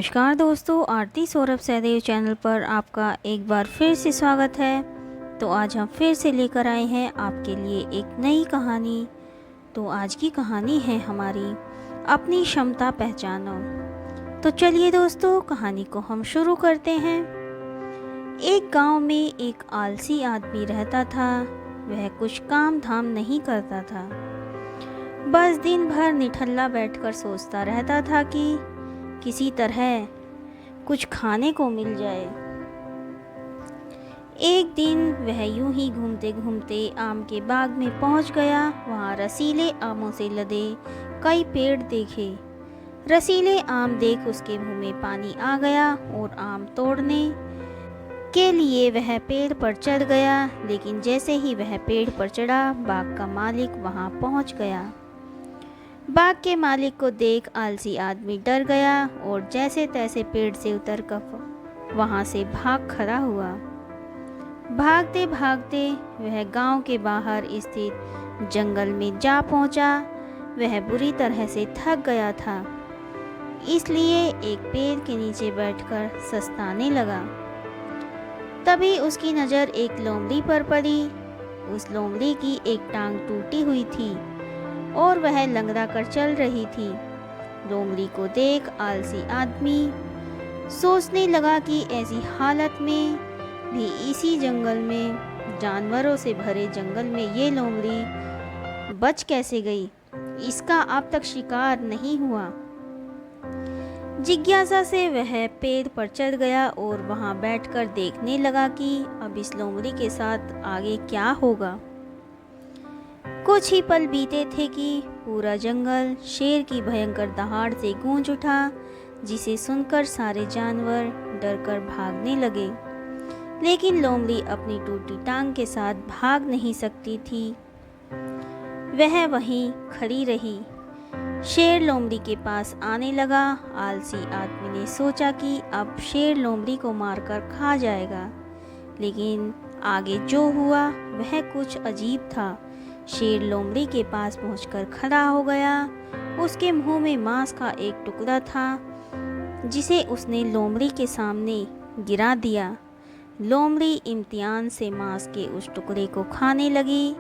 नमस्कार दोस्तों, आरती सौरभ सहदेव चैनल पर आपका एक बार फिर से स्वागत है। तो आज हम फिर से लेकर आए हैं आपके लिए एक नई कहानी। तो आज की कहानी है हमारी अपनी क्षमता पहचानो। तो चलिए दोस्तों, कहानी को हम शुरू करते हैं। एक गांव में एक आलसी आदमी रहता था। वह कुछ काम धाम नहीं करता था, बस दिन भर निठल्ला बैठकर सोचता रहता था कि किसी तरह कुछ खाने को मिल जाए। एक दिन वह यूं ही घूमते घूमते आम के बाग में पहुंच गया। वहां रसीले आमों से लदे कई पेड़ देखे। रसीले आम देख उसके मुंह में पानी आ गया और आम तोड़ने के लिए वह पेड़ पर चढ़ गया। लेकिन जैसे ही वह पेड़ पर चढ़ा, बाग का मालिक वहां पहुंच गया। बाग के मालिक को देख आलसी आदमी डर गया और जैसे तैसे पेड़ से उतरकर वहां से भाग खड़ा हुआ। भागते भागते वह गांव के बाहर स्थित जंगल में जा पहुंचा। वह बुरी तरह से थक गया था, इसलिए एक पेड़ के नीचे बैठकर सस्ताने लगा। तभी उसकी नज़र एक लोमड़ी पर पड़ी। उस लोमड़ी की एक टांग टूटी हुई थी और वह लंगड़ा कर चल रही थी। लोमड़ी को देख आलसी आदमी सोचने लगा कि ऐसी हालत में भी इसी जंगल में, जानवरों से भरे जंगल में, ये लोमड़ी बच कैसे गई? इसका अब तक शिकार नहीं हुआ। जिज्ञासा से वह पेड़ पर चढ़ गया और वहां बैठकर देखने लगा कि अब इस लोमड़ी के साथ आगे क्या होगा। कुछ ही पल बीते थे कि पूरा जंगल शेर की भयंकर दहाड़ से गूंज उठा, जिसे सुनकर सारे जानवर डरकर भागने लगे। लेकिन लोमड़ी अपनी टूटी टांग के साथ भाग नहीं सकती थी। वह वहीं खड़ी रही। शेर लोमड़ी के पास आने लगा। आलसी आदमी ने सोचा कि अब शेर लोमड़ी को मारकर खा जाएगा, लेकिन आगे जो हुआ वह कुछ अजीब था। शेर लोमड़ी के पास पहुंचकर खड़ा हो गया। उसके मुंह में मांस का एक टुकड़ा था, जिसे उसने लोमड़ी के सामने गिरा दिया। लोमड़ी इम्तिहान से मांस के उस टुकड़े को खाने लगी।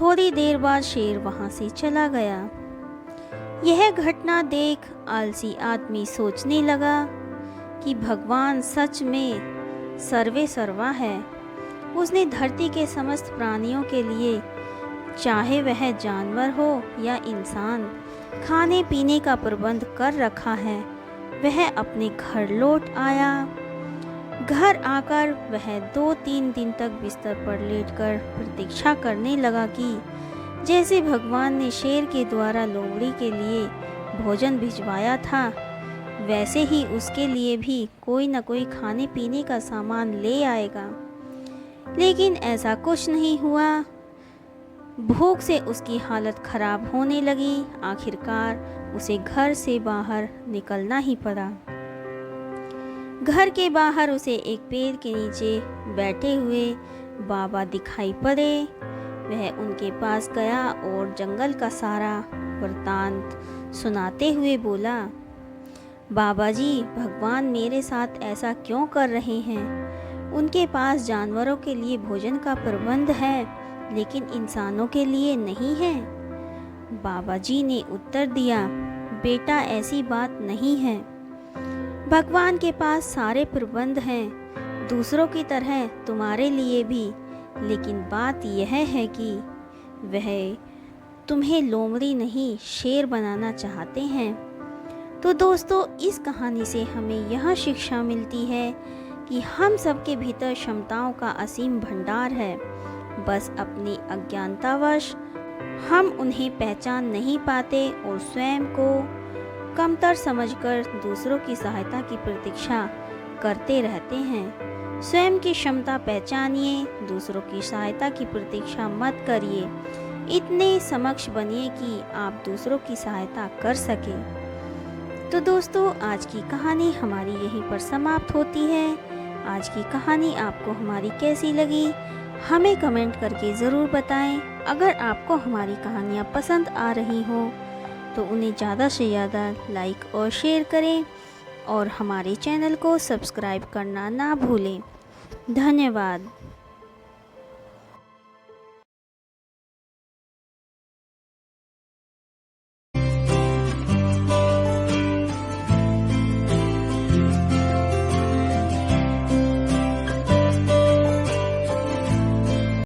थोड़ी देर बाद शेर वहां से चला गया। यह घटना देख आलसी आदमी सोचने लगा कि भगवान सच में सर्वे सर्वा है। उसने धरती के समस्त प्राणियों के लिए, चाहे वह जानवर हो या इंसान, खाने पीने का प्रबंध कर रखा है। वह अपने घर लौट आया। घर आकर वह 2-3 दिन तक बिस्तर पर लेटकर प्रतीक्षा करने लगा कि जैसे भगवान ने शेर के द्वारा लोमड़ी के लिए भोजन भिजवाया था, वैसे ही उसके लिए भी कोई न कोई खाने पीने का सामान ले आएगा। लेकिन ऐसा कुछ नहीं हुआ। भूख से उसकी हालत खराब होने लगी। आखिरकार उसे घर से बाहर निकलना ही पड़ा। घर के बाहर उसे एक पेड़ के नीचे बैठे हुए बाबा दिखाई पड़े। वह उनके पास गया और जंगल का सारा वृत्तांत सुनाते हुए बोला, बाबा जी, भगवान मेरे साथ ऐसा क्यों कर रहे हैं? उनके पास जानवरों के लिए भोजन का प्रबंध है, लेकिन इंसानों के लिए नहीं है। बाबा जी ने उत्तर दिया, बेटा, ऐसी बात नहीं है। भगवान के पास सारे प्रबंध हैं, दूसरों की तरह तुम्हारे लिए भी। लेकिन बात यह है कि वह तुम्हें लोमड़ी नहीं, शेर बनाना चाहते हैं। तो दोस्तों, इस कहानी से हमें यह शिक्षा मिलती है कि हम सबके भीतर क्षमताओं का असीम भंडार है। बस अपनी अज्ञानतावश हम उन्हें पहचान नहीं पाते और स्वयं को कमतर समझकर दूसरों की सहायता की प्रतीक्षा करते रहते हैं। स्वयं की क्षमता पहचानिए, दूसरों की सहायता की प्रतीक्षा मत करिए। इतने समक्ष बनिए कि आप दूसरों की सहायता कर सकें। तो दोस्तों, आज की कहानी हमारी यहीं पर समाप्त होती है। आज की कहानी आपको हमारी कैसी लगी, हमें कमेंट करके ज़रूर बताएं। अगर आपको हमारी कहानियाँ पसंद आ रही हों तो उन्हें ज़्यादा से ज़्यादा लाइक और शेयर करें, और हमारे चैनल को सब्सक्राइब करना ना भूलें। धन्यवाद।